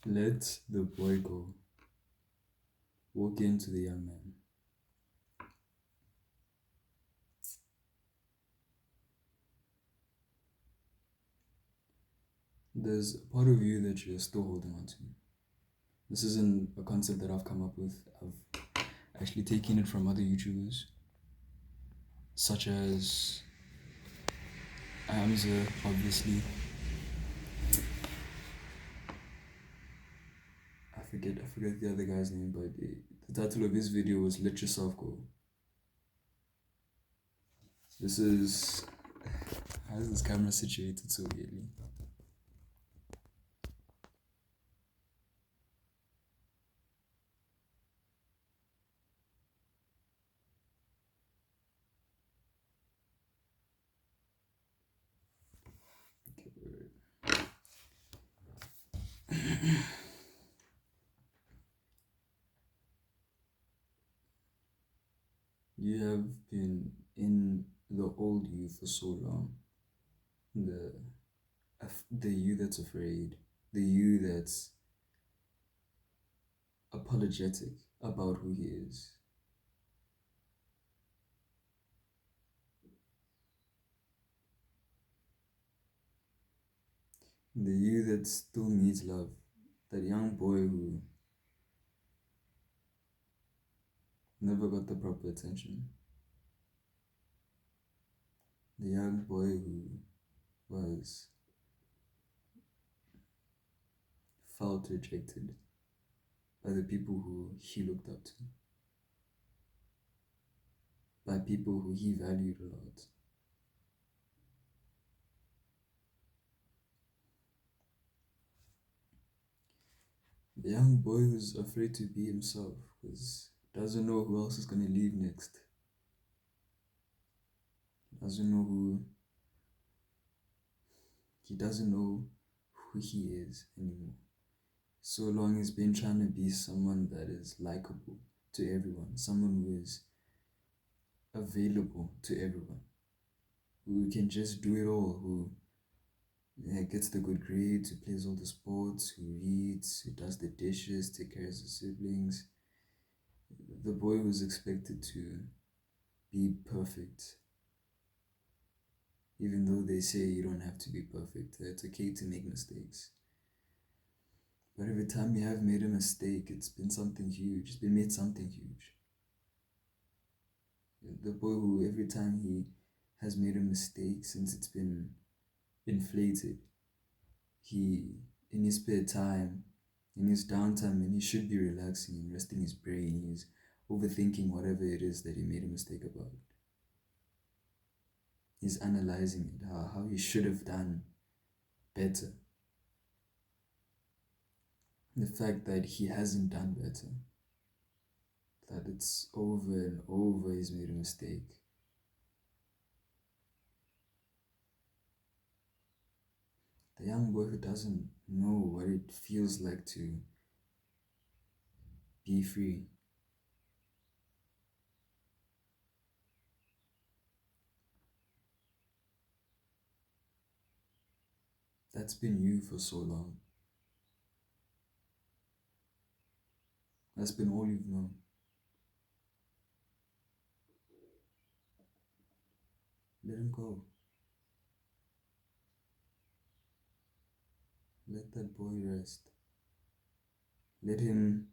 Let the boy go. Walk into the young man. There's a part of you that you're still holding on to. This isn't a concept that I've come up with. I've actually taken it from other YouTubers, such as Hamza, obviously. I forget the other guy's name, but the title of his video was "Let Yourself Go." This is how is this camera situated so weirdly? Okay, wait. You have been in the old you for so long. The the you that's afraid, the you that's apologetic about who he is. The you that still needs love. That young boy who never got the proper attention. The young boy who was felt rejected by the people who he looked up to, by people who he valued a lot. The young boy who's afraid to be himself because doesn't know who else is gonna leave next. Doesn't know who he doesn't know who he is anymore. So long he's been trying to be someone that is likable to everyone, someone who is available to everyone, who can just do it all, who gets the good grades, who plays all the sports, who reads, who does the dishes, take care of his siblings. The boy was expected to be perfect, even though they say you don't have to be perfect, that it's okay to make mistakes. But every time you have made a mistake, it's been something huge, it's been made something huge. The boy who every time he has made a mistake since it's been inflated, he, in his spare time, in his downtime, when he should be relaxing and resting his brain, he's overthinking whatever it is that he made a mistake about. He's analyzing it, how he should have done better. The fact that he hasn't done better, that it's over and over he's made a mistake. The young boy who doesn't know what it feels like to be free. That's been you for so long. That's been all you've known. Let him go. Let that boy rest. Let him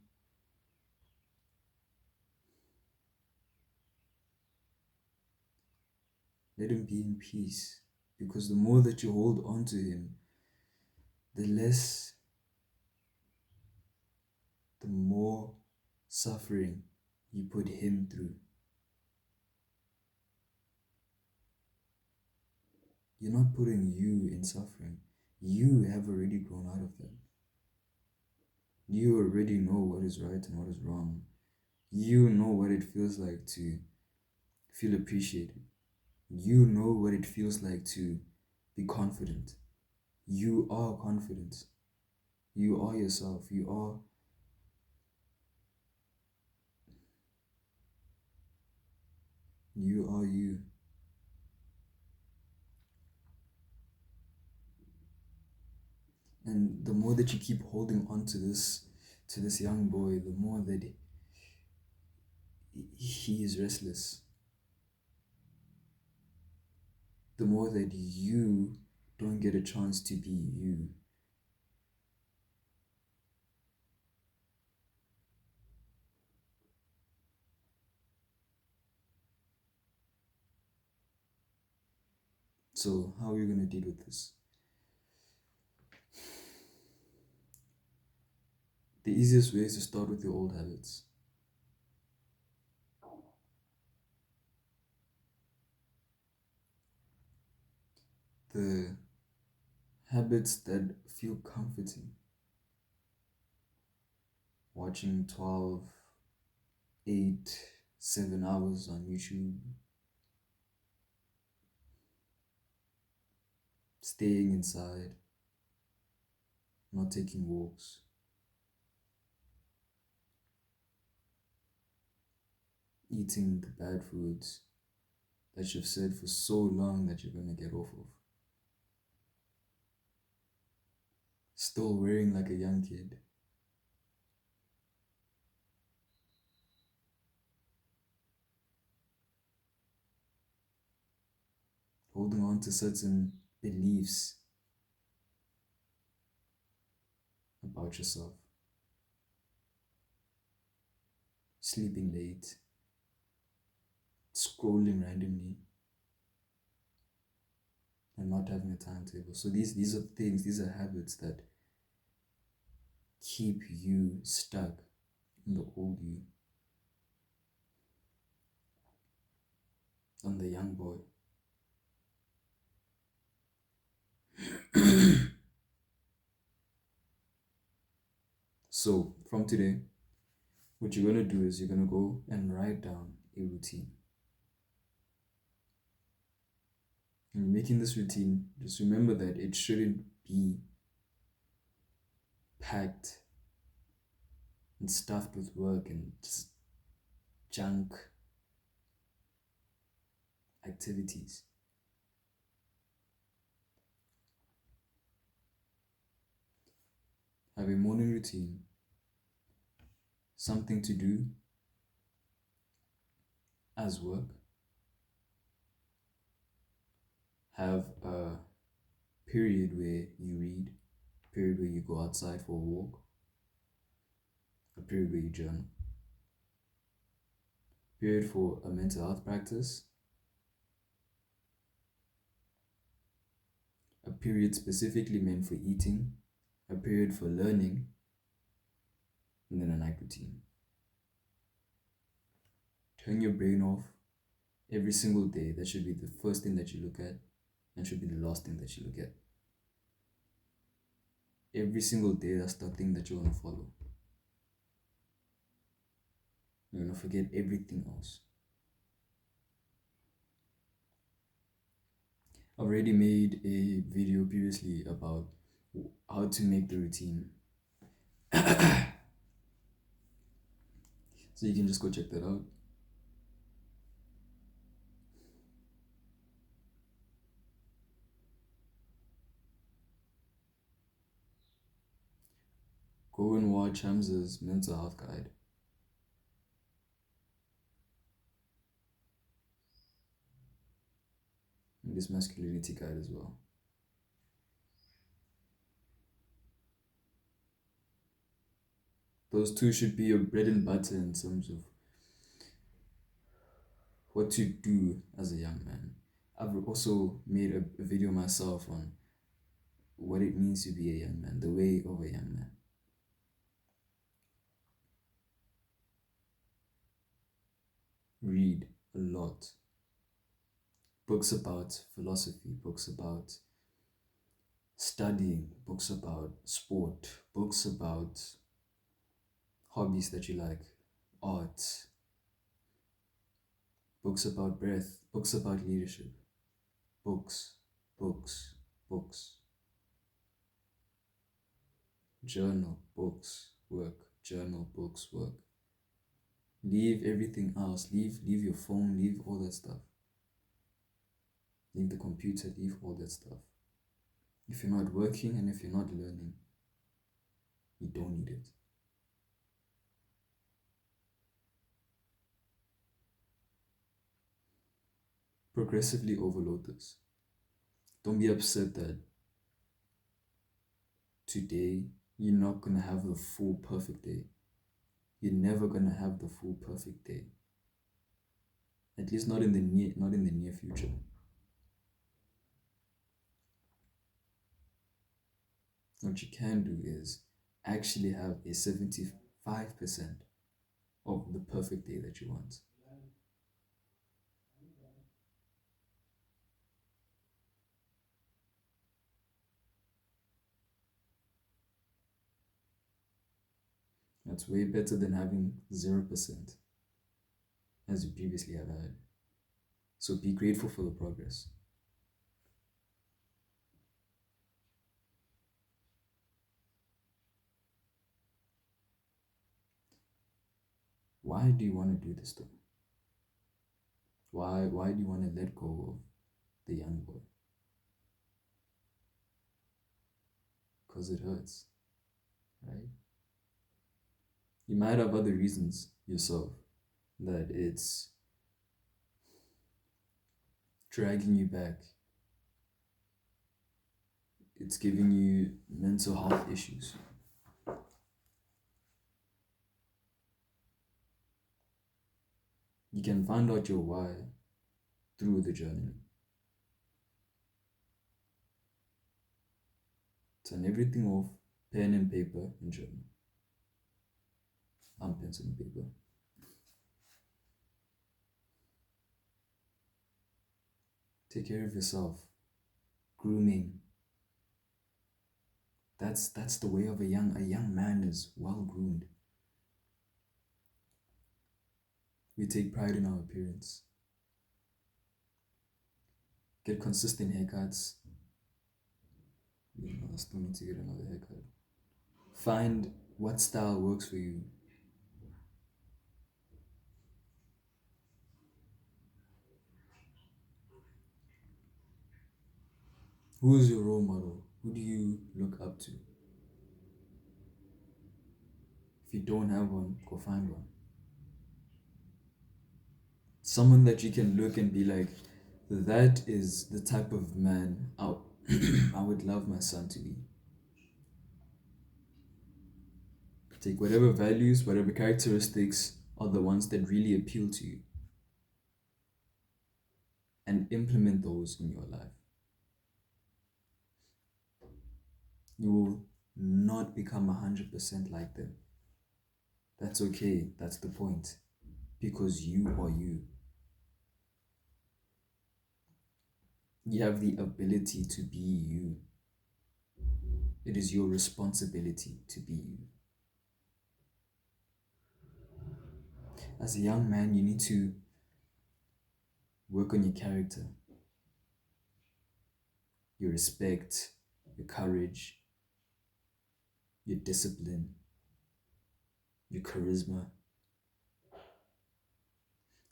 let him be in peace. Because the more that you hold on to him, the less, the more suffering you put him through. You're not putting you in suffering. You have already grown out of that. You already know what is right and what is wrong. You know what it feels like to feel appreciated. You know what it feels like to be confident. You are confident. You are yourself. You are you. And the more that you keep holding on to this young boy, the more that he is restless, the more that you don't get a chance to be you. So how are you gonna deal with this? The easiest way is to start with your old habits. The habits that feel comforting. Watching 12, 8, 7 hours on YouTube, staying inside, not taking walks, eating the bad foods that you've said for so long that you're gonna get off of, still wearing like a young kid, holding on to certain beliefs about yourself, sleeping late, scrolling randomly, and not having a timetable. So these are things, these are habits that keep you stuck in the old you, on the young boy. So from today, what you're gonna do is you're gonna go and write down a routine. And you're making this routine, just remember that it shouldn't be packed and stuffed with work and just junk activities. Have a morning routine, something to do as work. Have a period where you read, a period where you go outside for a walk, a period where you journal, a period for a mental health practice, a period specifically meant for eating, a period for learning, and then a night routine. Turn your brain off every single day. That should be the first thing that you look at, and should be the last thing that you look at. Every single day, that's the thing that you want to follow. You're going to forget everything else. I've already made a video previously about how to make the routine. So you can just go check that out. Go and watch Hamza's mental health guide. And this masculinity guide as well. Those two should be your bread and butter in terms of what to do as a young man. I've also made a video myself on what it means to be a young man, the way of a young man. Read a lot. Books about philosophy, books about studying, books about sport, books about hobbies that you like, art, books about breath, books about leadership, books, books, books. Journal, books, work, journal, books, work. Leave everything else. Leave your phone, leave all that stuff. Leave the computer, leave all that stuff. If you're not working and if you're not learning, You don't need it. Progressively overload this. Don't be upset that today you're not gonna have the full perfect day. You're never gonna have the full perfect day. At least not in the near future. What you can do is actually have a 75% of the perfect day that you want. That's way better than having 0% as you previously have had. So be grateful for the progress. Why do you want to do this though? Why do you want to let go of the young boy? Because it hurts, right? You might have other reasons yourself that it's dragging you back. It's giving you mental health issues. You can find out your why through the journey. Turn everything off, pen and paper and journal. I'm pencil and paper. Take care of yourself. Grooming. That's the way of a young man is well groomed. We take pride in our appearance. Get consistent haircuts. I still need to get another haircut. Find what style works for you. Who is your role model? Who do you look up to? If you don't have one, go find one. Someone that you can look and be like, that is the type of man I would love my son to be. Take whatever values, whatever characteristics are the ones that really appeal to you and implement those in your life. You will not become 100% like them. That's okay, that's the point. Because you are you. You have the ability to be you. It is your responsibility to be you. As a young man, you need to work on your character, your respect, your courage, your discipline, your charisma.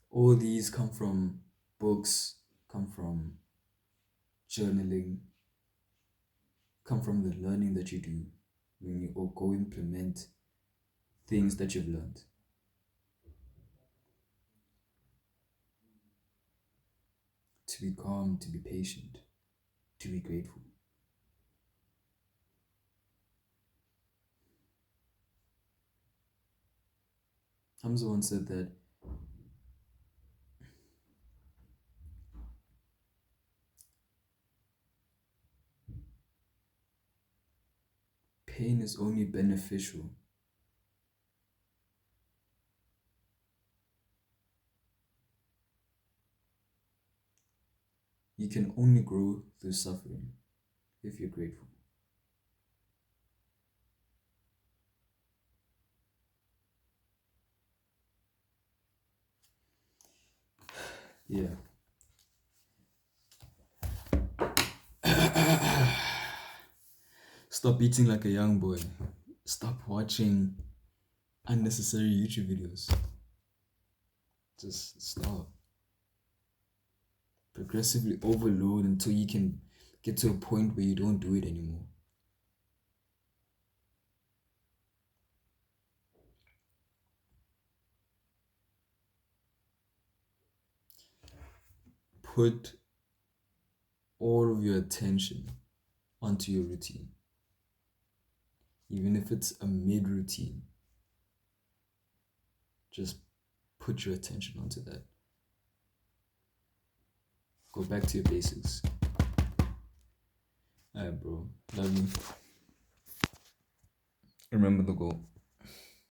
All these come from books, come from journaling, come from the learning that you do when you go implement things that you've learned. To be calm, to be patient, to be grateful. Hamza once said that pain is only beneficial you can only grow through suffering if you're grateful. Yeah. Stop eating like a young boy. Stop watching unnecessary YouTube videos. Just stop. Progressively overload until you can get to a point where you don't do it anymore. put all of your attention onto your routine. Even if it's a mid routine, just put your attention onto that. Go back to your basics. Alright, bro. Love you. Remember the goal.